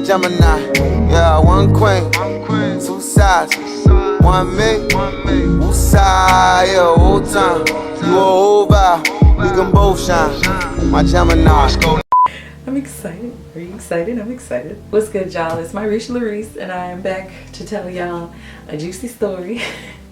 Gemini. Yeah, one queen, two sides, one me. Woo side, yeah, whole time. You a whole vibe, we can both shine. My Gemini. I'm excited. Are you excited? I'm excited. What's good, y'all? It's Myricia La'Rease, and I am back to tell y'all a juicy story.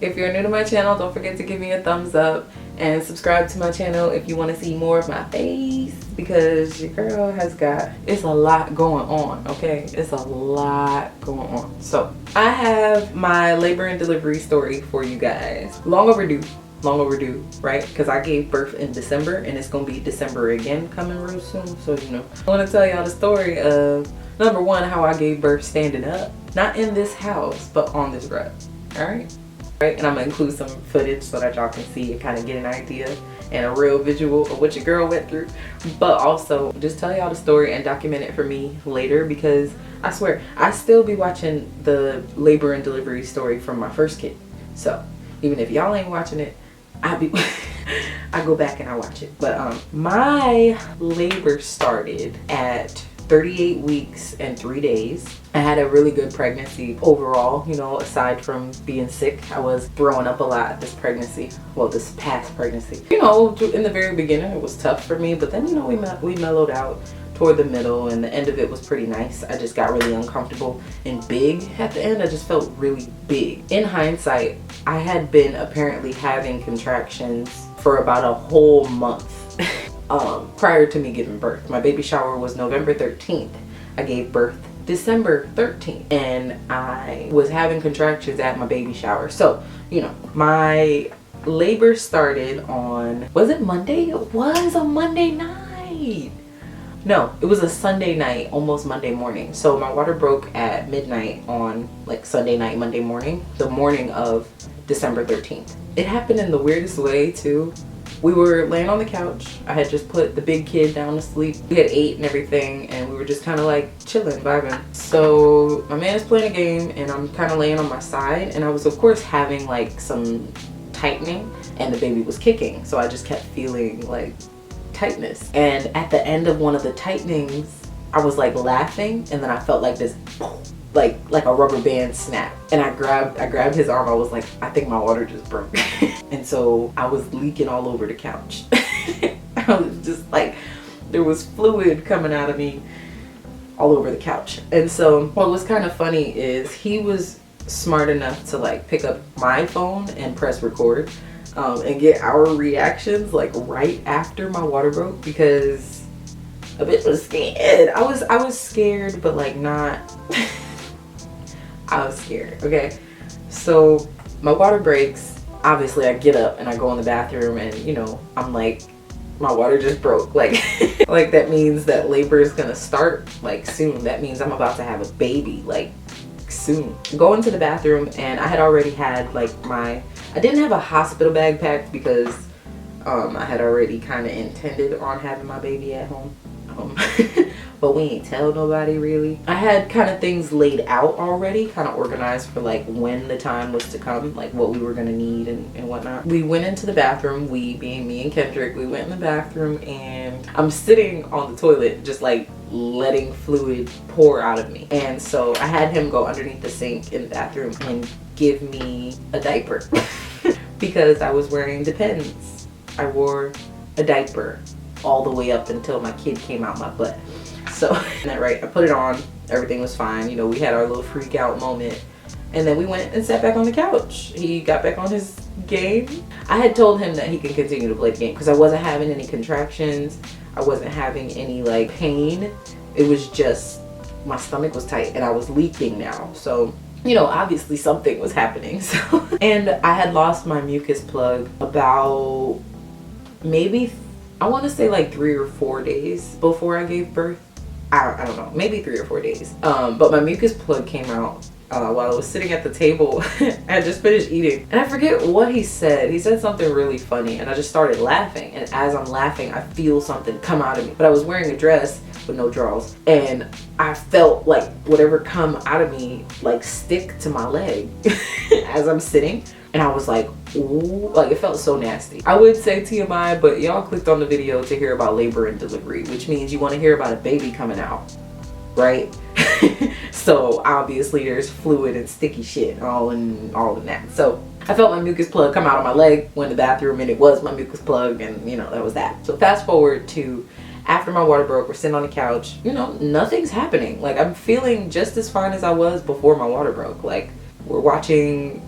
If you're new to my channel, don't forget to give me a thumbs up and subscribe to my channel if you want to see more of my face, because your girl has got, it's a lot going on, okay? It's a lot going on. So I have my labor and delivery story for you guys. Long overdue, right? Because I gave birth in December, and it's gonna be December again coming real soon. So you know, I want to tell y'all the story of number one, how I gave birth standing up, not in this house but on this rug. All right, and I'm gonna include some footage so that y'all can see and kind of get an idea and a real visual of what your girl went through, but also just tell y'all the story and document it for me later, because I swear I still be watching the labor and delivery story from my first kid. So even if y'all ain't watching it, I go back and I watch it. But my labor started at 38 weeks and 3 days. I had a really good pregnancy overall, you know, aside from being sick. I was throwing up a lot this pregnancy, well, this past pregnancy. You know, in the very beginning it was tough for me, but then, you know, we mellowed out toward the middle, and the end of it was pretty nice. I just got really uncomfortable and big at the end. I just felt really big. In hindsight, I had been apparently having contractions for about a whole month prior to me giving birth. My baby shower was November 13th. I gave birth December 13th, and I was having contractions at my baby shower. So, you know, my labor started on, was it Monday? It was a Monday night. No, it was a Sunday night, almost Monday morning. So my water broke at midnight on like Sunday night, Monday morning, the morning of December 13th. It happened in the weirdest way too. We were laying on the couch. I had just put the big kid down to sleep. We had ate and everything, and we were just kind of like chilling, vibing. So my man is playing a game, and I'm kind of laying on my side, and I was of course having like some tightening, and the baby was kicking. So I just kept feeling like tightness, and at the end of one of the tightenings I was like laughing, and then I felt like this like a rubber band snap, and I grabbed his arm. I was like, I think my water just broke. And so I was leaking all over the couch. I was just like, there was fluid coming out of me all over the couch. And so what was kind of funny is he was smart enough to like pick up my phone and press record and get our reactions like right after my water broke, because a bitch was scared. I was scared, but like not I was scared. Okay, so my water breaks. Obviously I get up and I go in the bathroom, and you know, I'm like, my water just broke. Like like that means that labor is gonna start like soon. That means I'm about to have a baby like soon. Go into the bathroom, and I had already had like I didn't have a hospital bag packed because I had already kind of intended on having my baby at home. But we ain't tell nobody really. I had kind of things laid out already, kind of organized for like when the time was to come, like what we were gonna need and whatnot. We went into the bathroom, we being me and Kendrick, we went in the bathroom, and I'm sitting on the toilet just like letting fluid pour out of me. And so I had him go underneath the sink in the bathroom and give me a diaper because I was wearing Depends. I wore a diaper all the way up until my kid came out my butt. So that right, I put it on, everything was fine. You know, we had our little freak out moment, and then we went and sat back on the couch. He got back on his game. I had told him that he could continue to play the game because I wasn't having any contractions. I wasn't having any like pain. It was just my stomach was tight and I was leaking now. So, you know, obviously something was happening. So, and I had lost my mucus plug about maybe, I want to say like 3 or 4 days before I gave birth. I don't know, maybe 3 or 4 days. But my mucus plug came out while I was sitting at the table. I just finished eating, and I forget what he said. He said something really funny, and I just started laughing. And as I'm laughing, I feel something come out of me. But I was wearing a dress with no drawers, and I felt like whatever come out of me like stick to my leg as I'm sitting. And I was like, ooh, like it felt so nasty. I would say TMI, but y'all clicked on the video to hear about labor and delivery, which means you want to hear about a baby coming out, right? So obviously there's fluid and sticky shit all in that. So I felt my mucus plug come out of my leg, went to the bathroom, and it was my mucus plug, and you know, that was that. So fast forward to after my water broke, we're sitting on the couch, you know, nothing's happening. Like, I'm feeling just as fine as I was before my water broke. Like, I'm watching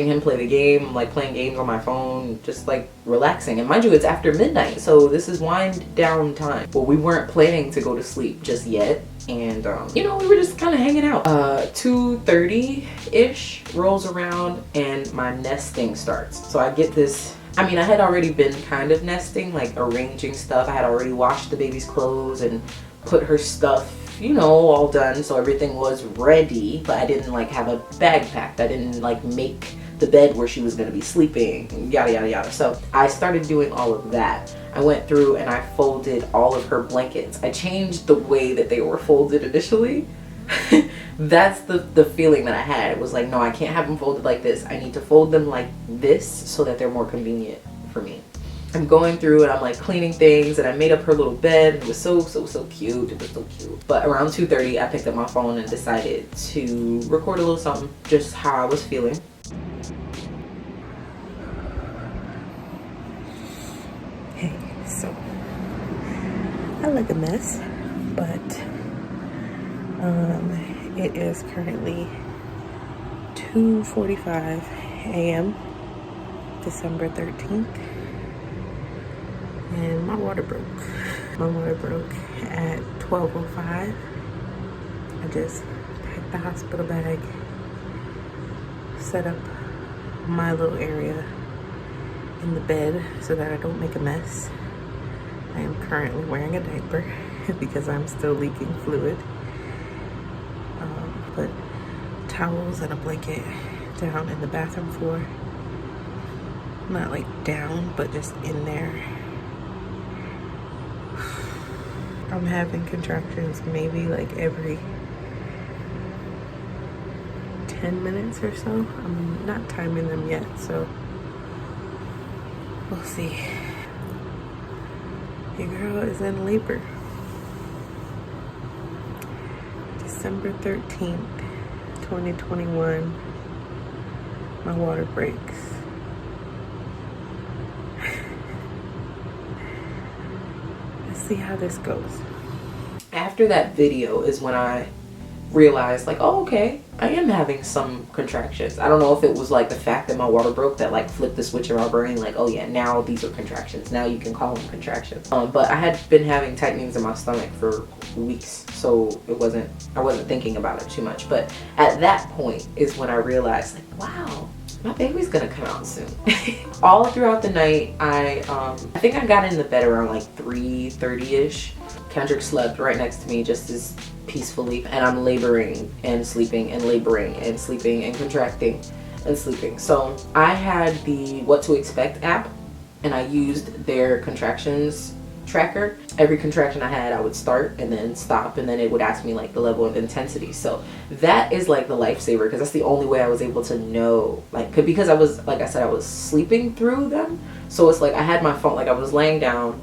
him play the game, like playing games on my phone, just like relaxing. And mind you, it's after midnight, so this is wind down time. Well, we weren't planning to go to sleep just yet. And, you know, we were just kind of hanging out. 2:30-ish rolls around and my nesting starts. So I get this, I mean, I had already been kind of nesting, like arranging stuff. I had already washed the baby's clothes and put her stuff, you know, all done. So everything was ready, but I didn't like have a bag packed. I didn't like make the bed where she was going to be sleeping, yada, yada, yada. So I started doing all of that. I went through and I folded all of her blankets. I changed the way that they were folded initially. That's the feeling that I had. It was like, no, I can't have them folded like this. I need to fold them like this so that they're more convenient for me. I'm going through and I'm like cleaning things, and I made up her little bed. It was so cute. It was so cute. But around 2:30, I picked up my phone and decided to record a little something, just how I was feeling. Hey, so I look a mess, but it is currently 2:45 a.m. December 13th, and my water broke. My water broke at 12:05. I just packed the hospital bag, set up my little area in the bed so that I don't make a mess. I am currently wearing a diaper because I'm still leaking fluid. Put towels and a blanket down in the bathroom floor. Not like down, but just in there. I'm having contractions maybe like every 10 minutes or so. I'm not timing them yet, so we'll see. Your girl is in labor. December 13th, 2021, my water breaks. Let's see how this goes. After that video is when I realized, like, oh, okay, I am having some contractions. I don't know if it was like the fact that my water broke that like flipped the switch in my brain, like, oh yeah, now these are contractions, now you can call them contractions. But I had been having tightenings in my stomach for weeks, so I wasn't thinking about it too much. But at that point is when I realized, like, wow, my baby's gonna come out soon. All throughout the night, I think I got in the bed around like 3:30-ish. Kendrick slept right next to me just as peacefully, and I'm laboring and sleeping and laboring and sleeping and contracting and sleeping. So I had the What to Expect app, and I used their contractions tracker. Every contraction I had, I would start and then stop, and then it would ask me like the level of intensity. So that is like the lifesaver, because that's the only way I was able to know, like, because I was, like I said, I was sleeping through them. So it's like I had my phone, like I was laying down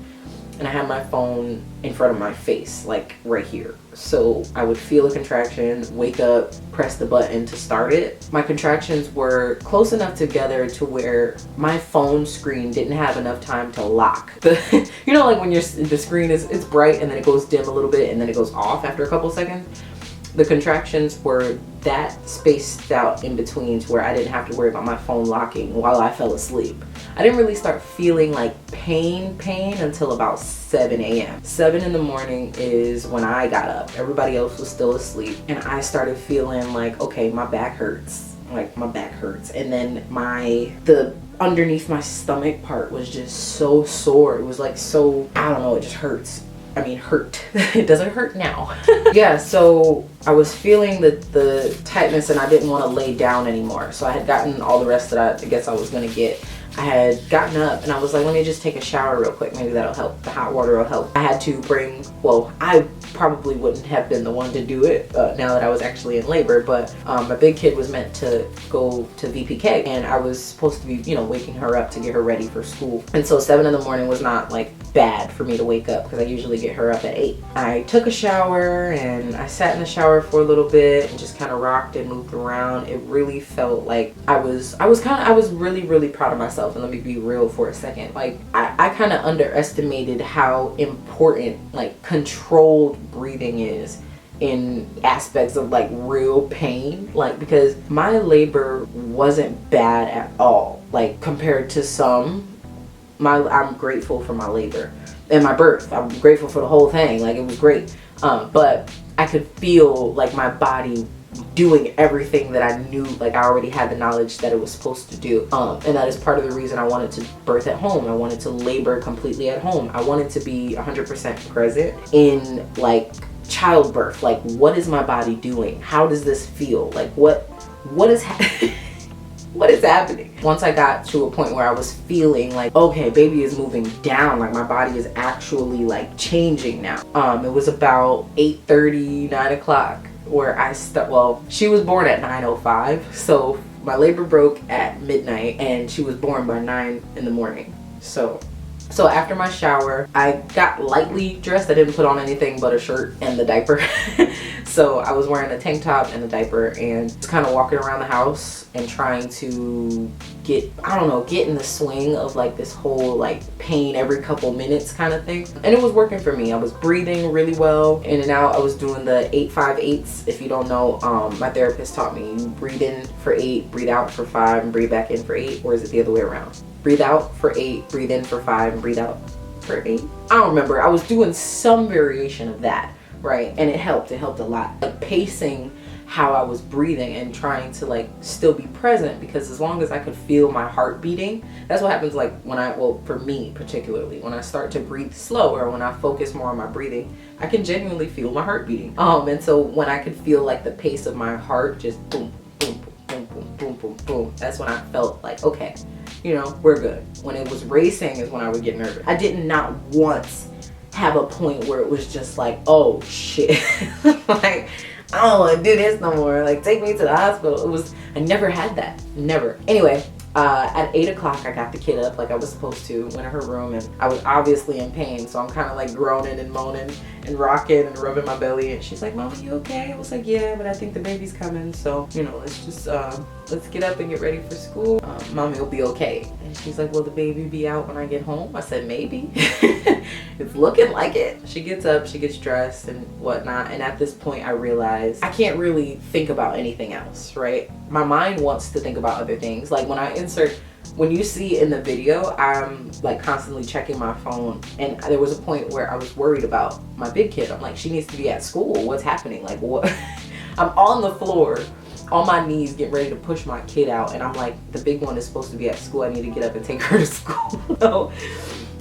and I had my phone in front of my face, like right here. So I would feel a contraction, wake up, press the button to start it. My contractions were close enough together to where my phone screen didn't have enough time to lock. You know, like when the screen it's bright and then it goes dim a little bit and then it goes off after a couple seconds. The contractions were that spaced out in between to where I didn't have to worry about my phone locking while I fell asleep. I didn't really start feeling like pain until about 7 a.m. 7 in the morning is when I got up. Everybody else was still asleep, and I started feeling like, okay, my back hurts. Like my back hurts. And then the underneath my stomach part was just so sore. It was like so, I don't know, it just hurts. I mean, hurt. It doesn't hurt now. Yeah, so I was feeling the tightness and I didn't want to lay down anymore. So I had gotten all the rest that I guess I was going to get. I had gotten up and I was like, let me just take a shower real quick. Maybe that'll help. The hot water will help. I had to bring, well, I probably wouldn't have been the one to do it now that I was actually in labor. But my big kid was meant to go to VPK, and I was supposed to be, you know, waking her up to get her ready for school. And so 7 in the morning was not like bad for me to wake up, because I usually get her up at 8. I took a shower and I sat in the shower for a little bit and just kind of rocked and moved around. It really felt like I was really proud of myself. And let me be real for a second. Like I kind of underestimated how important like controlled breathing is in aspects of like real pain, like, because my labor wasn't bad at all, like compared to some. I'm grateful for my labor and my birth. I'm grateful for the whole thing. Like, it was great. But I could feel like my body doing everything that I knew, like I already had the knowledge that it was supposed to do. And that is part of the reason I wanted to birth at home. I wanted to labor completely at home. I wanted to be 100% present in like childbirth. Like, what is my body doing? How does this feel? Like, what is happening? What is happening? Once I got to a point where I was feeling like, okay, baby is moving down, like my body is actually like changing now. It was about 8:30, 9 o'clock where well, she was born at 9:05, so my labor broke at midnight and she was born by 9 in the morning. So after my shower, I got lightly dressed. I didn't put on anything but a shirt and the diaper. So I was wearing a tank top and a diaper and just kind of walking around the house and trying to get in the swing of like this whole like pain every couple minutes kind of thing. And it was working for me. I was breathing really well in and out. I was doing the 8-5-8s. If you don't know, my therapist taught me, you breathe in for 8, breathe out for 5, and breathe back in for 8. Or is it the other way around? Breathe out for 8, breathe in for 5, and breathe out for 8. I don't remember. I was doing some variation of that, right? And it helped a lot. Like pacing how I was breathing and trying to like still be present, because as long as I could feel my heart beating, that's what happens like when for me particularly, when I start to breathe slower, when I focus more on my breathing, I can genuinely feel my heart beating. And so when I could feel like the pace of my heart just boom, boom, boom, boom, boom, boom, boom, that's when I felt like, okay, you know, we're good. When it was racing is when I would get nervous. I did not once have a point where it was just like, oh shit, like I don't want to do this no more, like take me to the hospital. I never had that, never. Anyway, at 8 o'clock I got the kid up like I was supposed to, went in her room, and I was obviously in pain, so I'm kind of like groaning and moaning and rocking and rubbing my belly, and she's like, Mama, you okay? I was like, yeah, but I think the baby's coming, so you know, let's just let's get up and get ready for school. Mommy will be okay. And she's like, will the baby be out when I get home? I said, maybe. It's looking like it. She gets up, she gets dressed and whatnot, and at this point I realize I can't really think about anything else, right? My mind wants to think about other things. Like when you see in the video, I'm like constantly checking my phone, and there was a point where I was worried about my big kid. I'm like, she needs to be at school. What's happening? Like, what? I'm on the floor on my knees getting ready to push my kid out, and I'm like, the big one is supposed to be at school. I need to get up and take her to school.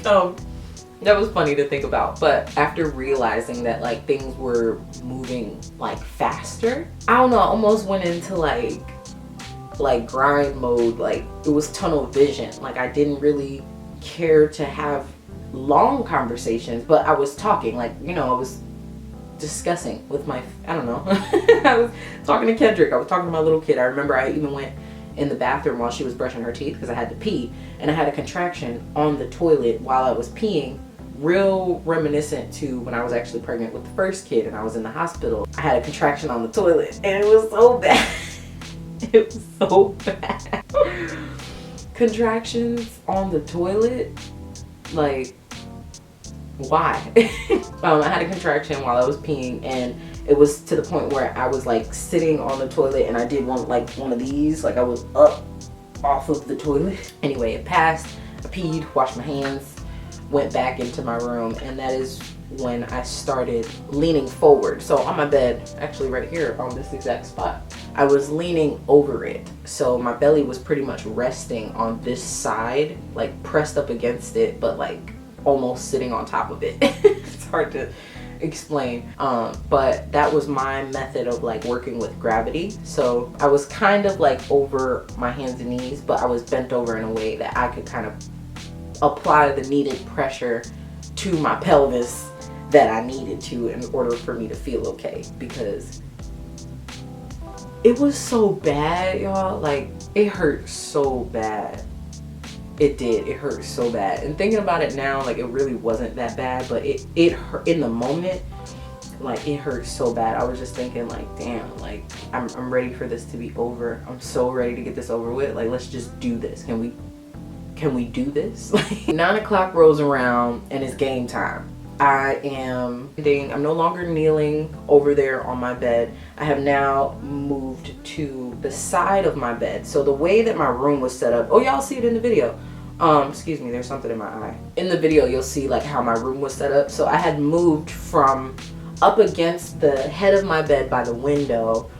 So that was funny to think about. But after realizing that like things were moving like faster, I don't know, I almost went into like grind mode. Like it was tunnel vision. Like I didn't really care to have long conversations, but I was talking, like, you know, I was discussing with my, I don't know. I was talking to Kendrick. I was talking to my little kid. I remember I even went in the bathroom while she was brushing her teeth because I had to pee, and I had a contraction on the toilet while I was peeing, real reminiscent to when I was actually pregnant with the first kid and I was in the hospital. I had a contraction on the toilet and it was so bad. It was so bad. Contractions on the toilet? Like, why? I had a contraction while I was peeing, and it was to the point where I was like sitting on the toilet, and I did one of these, like I was up off of the toilet. Anyway, it passed. I peed, washed my hands, went back into my room, and that is when I started leaning forward. So on my bed, actually right here on this exact spot, I was leaning over it. So my belly was pretty much resting on this side, like pressed up against it, but like almost sitting on top of it. It's hard to explain, but that was my method of like working with gravity. So I was kind of like over my hands and knees, but I was bent over in a way that I could kind of apply the needed pressure to my pelvis that I needed to in order for me to feel okay, because it was so bad, y'all. Like, it hurt so bad. It did. It hurt so bad. And thinking about it now, like, it really wasn't that bad, but it hurt in the moment. Like, it hurt so bad. I was just thinking, like, damn, like, I'm ready for this to be over. I'm so ready to get this over with. Like, let's just do this. Can we do this? Like, 9 o'clock rolls around and it's game time. I'm no longer kneeling over there on my bed. I have now moved to the side of my bed. So the way that my room was set up, oh, y'all see it in the video. Excuse me, there's something in my eye. In the video, you'll see like how my room was set up. So I had moved from up against the head of my bed by the window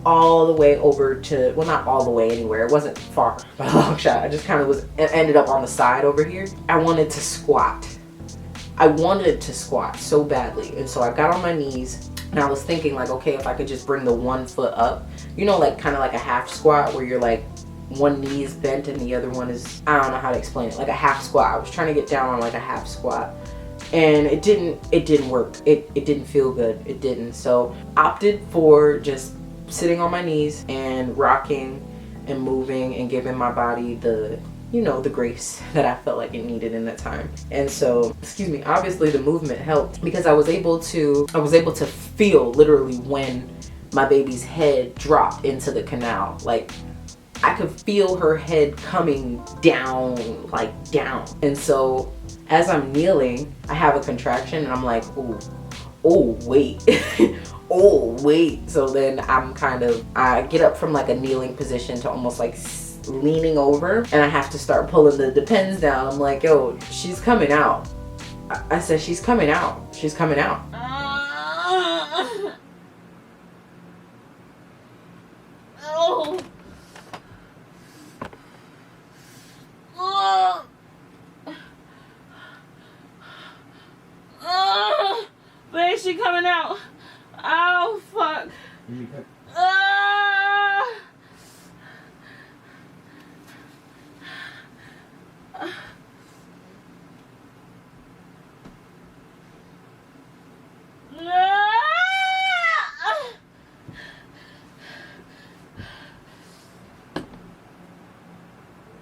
all the way over to, well, not all the way anywhere. It wasn't far by a long shot. I just kind of ended up on the side over here. I wanted to squat. I wanted to squat so badly. And so I got on my knees and I was thinking like, okay, if I could just bring the 1 foot up, you know, like kind of like a half squat where you're like one knee is bent and the other one is, I don't know how to explain it, like a half squat. I was trying to get down on like a half squat and it didn't work. It didn't feel good. It didn't. So opted for just sitting on my knees and rocking and moving and giving my body the, you know, the grace that I felt like it needed in that time. And so, excuse me, obviously the movement helped because I was able to feel literally when my baby's head dropped into the canal. Like, I could feel her head coming down, like down. And so as I'm kneeling, I have a contraction and I'm like, oh wait. Oh wait. So then I get up from like a kneeling position to almost like leaning over, and I have to start pulling the depends down. I'm like, yo, she's coming out. I said, she's coming out. She's coming out. Where is she coming out? Oh, fuck.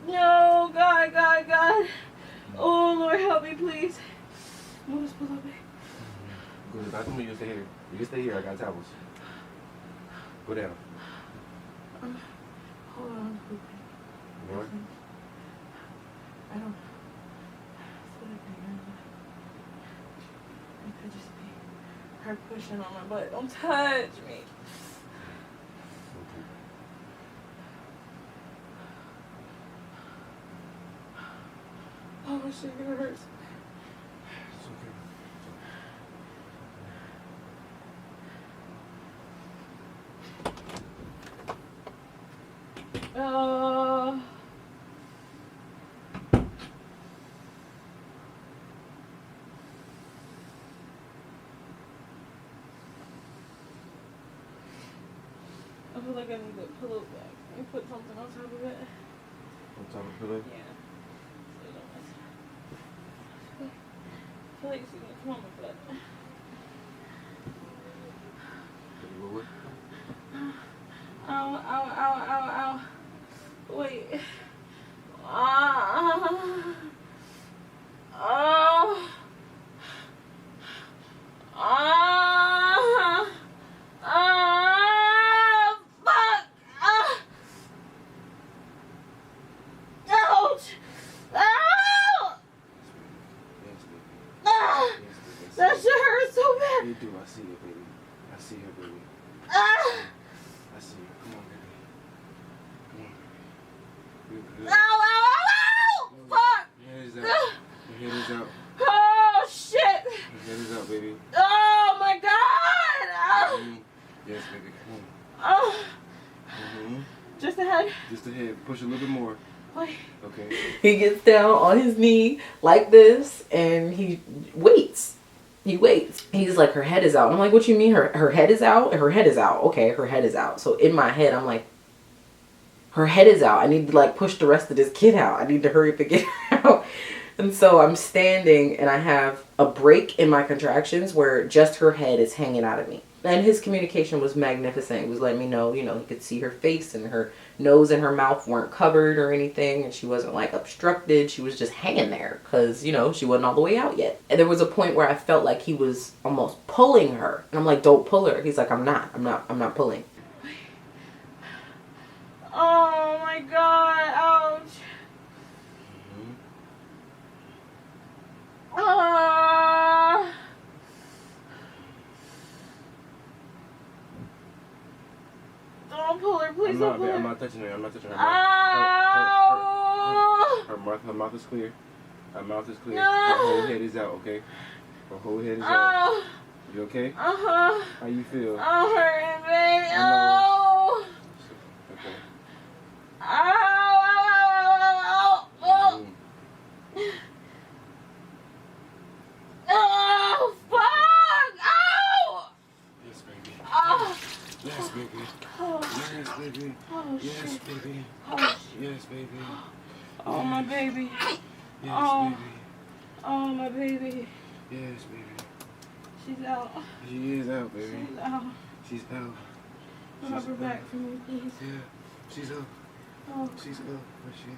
No, God. Oh, Lord, help me, please. Move this pull up, babe. Go to the bathroom or you stay here? You can stay here, I got towels. Go down. Hold on. More? I don't. It could just be her pushing on my butt. Don't touch me. Oh shit, it hurts. It's okay. I feel like I need a pillow back. Let me put something on top of it. On top of the pillow? Yeah. So you don't mess up. I feel like she's gonna come on my butt. Can you roll it? Ow. Wait. Fuck. Ouch. Ow. Yes, baby. Ah. Yes, baby. That shit hurts so bad. You do. I see it, baby. I see her, baby. Ah. I see her. Come on, baby. Come on, baby. You're good. Ow. Fuck. Your head is out. Your head is out. Oh shit. Your head is out, baby. Oh my god. Yes, baby. Come Oh. on. Just the head. Just the head. Push a little bit more. Wait. Okay. He gets down on his knee like this and he waits. He's like, her head is out. I'm like, what you mean her head is out? Her head is out. Okay, her head is out. So in my head, I'm like, her head is out. I need to like push the rest of this kid out. I need to hurry up and get her out. And so I'm standing and I have a break in my contractions where just her head is hanging out of me. And his communication was magnificent. He was letting me know, you know, he could see her face and her nose and her mouth weren't covered or anything. And she wasn't like obstructed. She was just hanging there because, you know, she wasn't all the way out yet. And there was a point where I felt like he was almost pulling her. And I'm like, don't pull her. He's like, I'm not pulling. Oh my God, ouch. Don't pull her, please don't pull her. I'm not touching her. I'm not touching her. Her mouth is clear. Her mouth is clear. No. Her whole head is out, okay? Her whole head is out. You okay? Uh-huh. How you feel? I'm hurting, baby. Oh. Okay. Oh, fuck! Ow! Yes, baby. Oh. Yes, baby. Oh. Yes, baby. Oh, Yes, shit. baby. Oh, Yes, baby. oh, my baby. Yes, Oh. baby. Oh, my baby. Yes, baby. She's out. She is out, baby. She's out. She's out. Rub her back for me, please. Yeah. She's up. Oh, She's up. Where's she?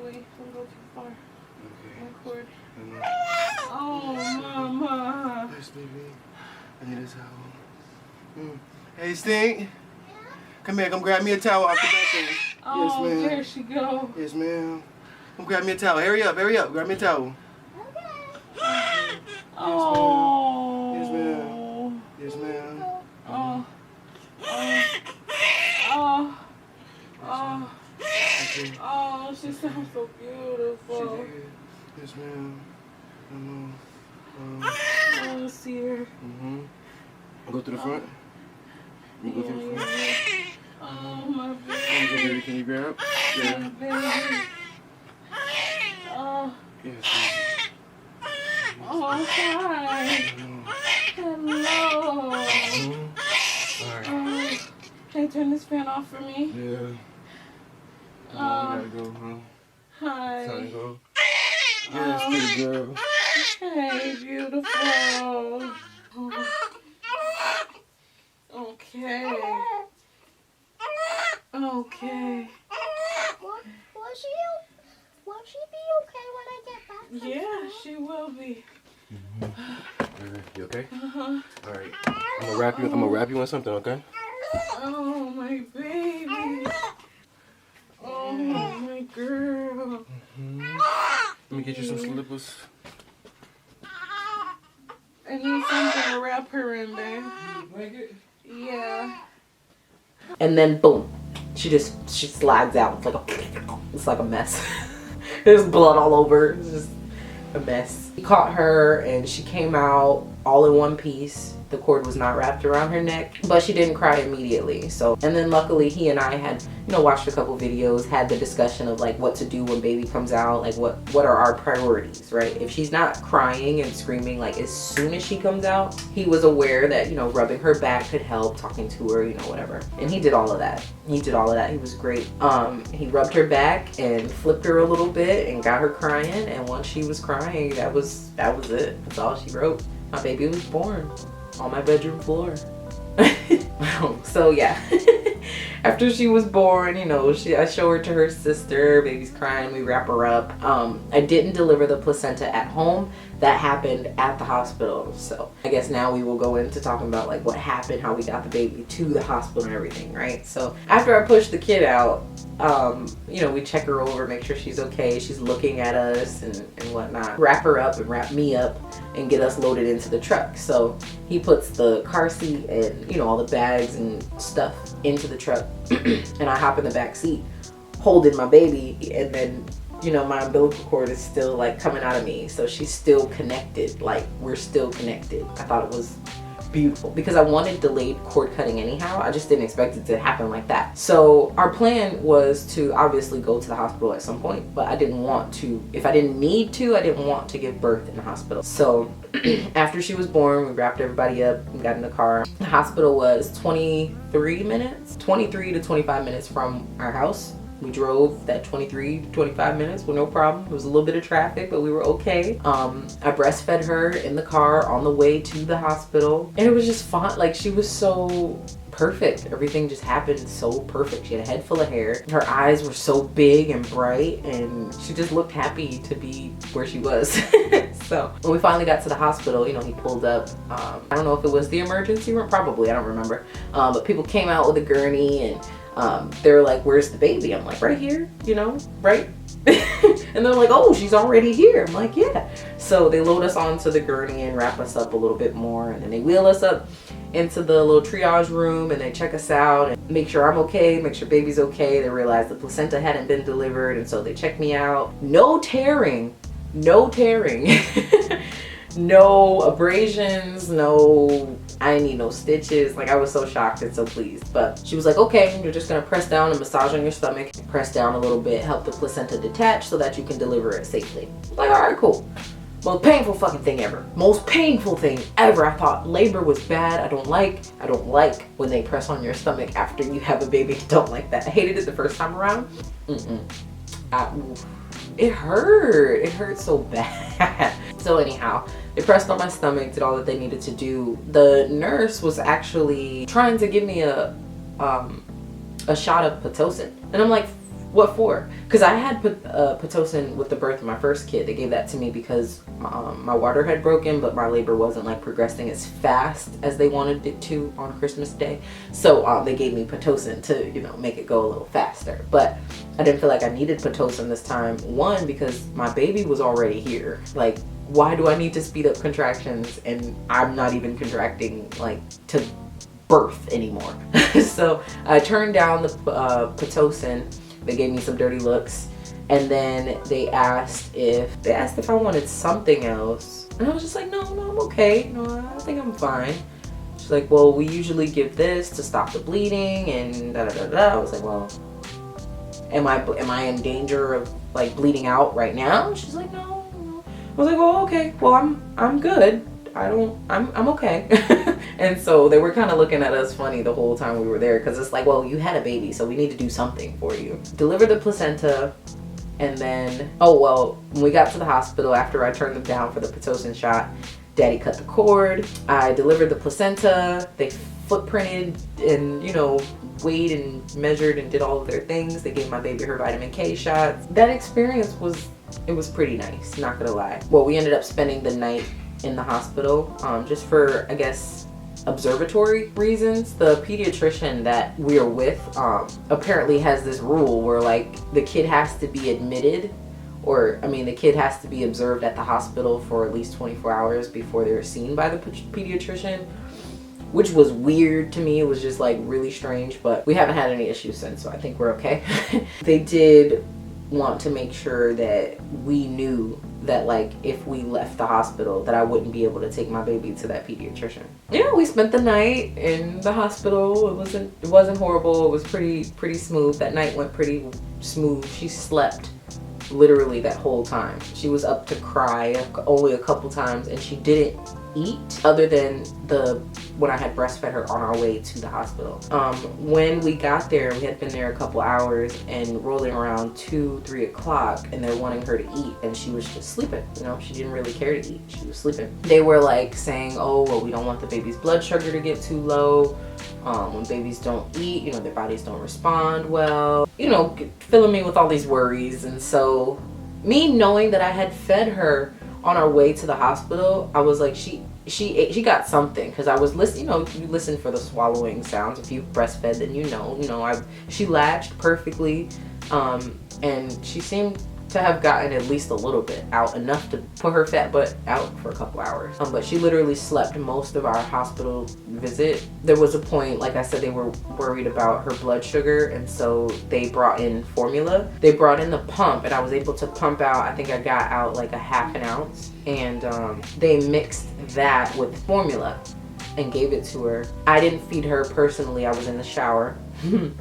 wait. Don't go too far. Okay. Record. Mm. Oh, mama. Yes, baby. I need a towel. Hey, Stink. Come here. Come grab me a towel off the bathroom. Oh, Yes, ma'am. there she go. Yes, ma'am. Come grab me a towel. Hurry up. Hurry up. Grab me a towel. Oh. Yes, ma'am. Yes, ma'am. Oh. Oh. Oh. Okay. Oh, she sounds so She beautiful. did. Yes, ma'am. Oh, see her. Go to the front. You go to the front. Oh, my Can you, baby. can you grab? My Yeah. baby. Oh. Yes, baby. Oh, hi. Hello. Alright. Can you turn this fan off for me? Yeah. I gotta go, huh? Hi. Time to go. Yes, good girl. Hey, beautiful. Okay. Okay. Will she be okay when I get back? Yeah, she will be. You okay? Uh-huh. Alright. I'm gonna wrap you in something, okay? Oh, my baby. Oh, my girl. Let me get you some slippers. I need something to wrap her in, babe. Blanket? Yeah. And then boom, she slides out. It's like a mess. There's blood all over. It's just a mess. He caught her and she came out all in one piece. The cord was not wrapped around her neck, but she didn't cry immediately. So, and then luckily he and I had, you know, watched a couple videos, had the discussion of like what to do when baby comes out, like what are our priorities, right? If she's not crying and screaming like as soon as she comes out, he was aware that, you know, rubbing her back could help, talking to her, you know, whatever. And he did all of that. He was great. He rubbed her back and flipped her a little bit and got her crying, and once she was crying, that was it. That's all she wrote. My baby was born on my bedroom floor. So yeah. After she was born, you know, I show her to her sister, baby's crying, we wrap her up. I didn't deliver the placenta at home. That happened at the hospital. So I guess now we will go into talking about like what happened, how we got the baby to the hospital and everything, right? So after I pushed the kid out, you know, we check her over, make sure she's okay. She's looking at us and whatnot. Wrap her up and wrap me up and get us loaded into the truck. So he puts the car seat and, you know, all the bags and stuff into the truck. And I hop in the back seat holding my baby, and then, you know, my umbilical cord is still like coming out of me. So she's still connected, like we're still connected. I thought it was beautiful because I wanted delayed cord cutting anyhow. I just didn't expect it to happen like that. So our plan was to obviously go to the hospital at some point, but I didn't want to, if I didn't need to, I didn't want to give birth in the hospital. So after she was born, we wrapped everybody up and got in the car. The hospital was 23 to 25 minutes from our house. We drove that 23 25 minutes with no problem. There was a little bit of traffic, but we were okay. I breastfed her in the car on the way to the hospital, and it was just fun. Like, she was so perfect. Everything just happened so perfect. She had a head full of hair. Her eyes were so big and bright, and she just looked happy to be where she was. So when we finally got to the hospital, you know, he pulled up. I don't know if it was the emergency room, probably, I don't remember. But people came out with a gurney, and they were like, "Where's the baby?" I'm like, "Right here," you know, right? And they're like, "Oh, she's already here." I'm like, "Yeah." So they load us onto the gurney and wrap us up a little bit more, and then they wheel us up into the little triage room, and they check us out and make sure I'm okay, make sure baby's okay. They realized the placenta hadn't been delivered, and so they checked me out. No tearing, no tearing. No abrasions, no, I didn't need no stitches. Like, I was so shocked and so pleased. But she was like, "Okay, you're just gonna press down and massage on your stomach, press down a little bit, help the placenta detach so that you can deliver it safely." I'm like, all right, cool. Most painful fucking thing ever. Most painful thing ever. I thought labor was bad. I don't like when they press on your stomach after you have a baby. I don't like that. I hated it the first time around. It hurt. It hurt so bad. So anyhow, they pressed on my stomach, did all that they needed to do. The nurse was actually trying to give me a shot of Pitocin. And I'm like, "What for?" Because I had Pitocin with the birth of my first kid. They gave that to me because my water had broken, but my labor wasn't like progressing as fast as they wanted it to on Christmas Day. So they gave me Pitocin to, you know, make it go a little faster. But I didn't feel like I needed Pitocin this time. One, because my baby was already here. Like, why do I need to speed up contractions and I'm not even contracting like to birth anymore? So I turned down the Pitocin. They gave me some dirty looks, and then they asked if I wanted something else, and I was just like, no, I'm okay. No, I think I'm fine. She's like, "Well, we usually give this to stop the bleeding," and da da da da. I was like, "Well, am I in danger of like bleeding out right now?" She's like, "No." I was like, "Well, okay. Well, I'm good. I'm okay." And so they were kind of looking at us funny the whole time we were there, because it's like, well, you had a baby, so we need to do something for you. Delivered the placenta, and then, oh well, when we got to the hospital after I turned them down for the Pitocin shot, Daddy cut the cord. I delivered the placenta. They footprinted and, you know, weighed and measured and did all of their things. They gave my baby her vitamin K shots. That experience was pretty nice, not gonna lie. Well, we ended up spending the night in the hospital, just for, I guess, observatory reasons. The pediatrician that we're with apparently has this rule where, like, the kid has to be admitted, or I mean, the kid has to be observed at the hospital for at least 24 hours before they're seen by the pediatrician, which was weird to me. It was just like really strange, but we haven't had any issues since, so I think we're okay. They did want to make sure that we knew that, like, if we left the hospital, that I wouldn't be able to take my baby to that pediatrician. Yeah, we spent the night in the hospital. It wasn't horrible. It was pretty smooth. That night went pretty smooth. She slept literally that whole time. She was up to cry only a couple times, and she didn't eat other than when I had breastfed her on our way to the hospital. When we got there, we had been there a couple hours and rolling around 2-3 o'clock, and they're wanting her to eat, and she was just sleeping. You know, she didn't really care to eat. She was sleeping. They were like saying, "Oh, well, we don't want the baby's blood sugar to get too low. When babies don't eat, you know, their bodies don't respond well." You know, filling me with all these worries. And so me knowing that I had fed her on our way to the hospital, I was like, she ate, she got something, because I was listening. You know, you listen for the swallowing sounds. If you breastfed, then you know. She latched perfectly, and she seemed to have gotten at least a little bit out, enough to put her fat butt out for a couple hours. But she literally slept most of our hospital visit. There was a point, like I said, they were worried about her blood sugar, and so they brought in formula. They brought in the pump, and I was able to pump out, I think I got out like a half an ounce, and they mixed that with formula and gave it to her. I didn't feed her personally. I was in the shower. And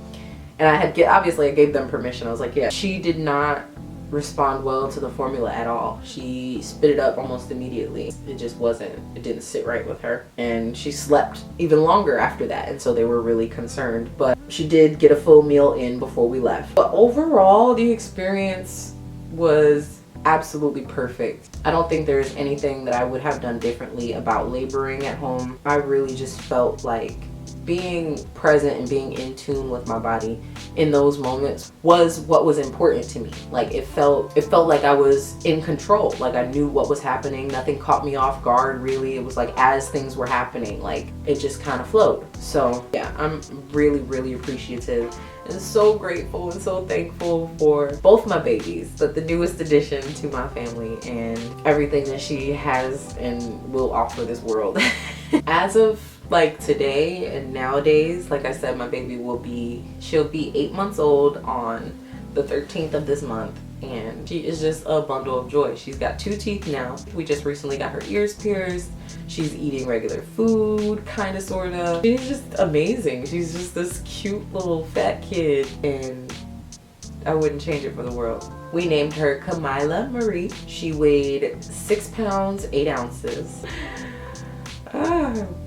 obviously I gave them permission. I was like, yeah. She did not respond well to the formula at all. She spit it up almost immediately. It just wasn't, it didn't sit right with her. And she slept even longer after that, and so they were really concerned. But she did get a full meal in before we left. But overall, the experience was absolutely perfect. I don't think there's anything that I would have done differently about laboring at home. I really just felt like being present and being in tune with my body in those moments was what was important to me. Like it felt like I was in control, like I knew what was happening. Nothing caught me off guard really. It was like as things were happening, like it just kind of flowed. So yeah, I'm really appreciative and so grateful and so thankful for both my babies, but the newest addition to my family and everything that she has and will offer this world. As of like today and nowadays, like I said, my baby she'll be 8 months old on the 13th of this month, and she is just a bundle of joy. She's got 2 teeth now. We just recently got her ears pierced. She's eating regular food, kind of, sort of. She's just amazing. She's just this cute little fat kid, and I wouldn't change it for the world. We named her Kamila Marie. She weighed 6 pounds 8 ounces.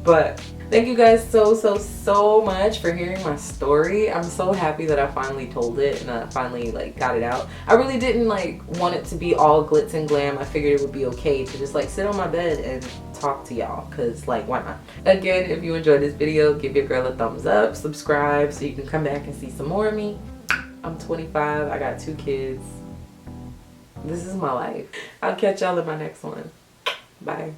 But thank you guys so much for hearing my story. I'm so happy that I finally told it and I finally like got it out. I really didn't like want it to be all glitz and glam. I figured it would be okay to just like sit on my bed and talk to y'all, because like why not? Again, if you enjoyed this video, give your girl a thumbs up, subscribe so you can come back and see some more of me. I'm 25, I got 2 kids. This is my life. I'll catch y'all in my next one. Bye.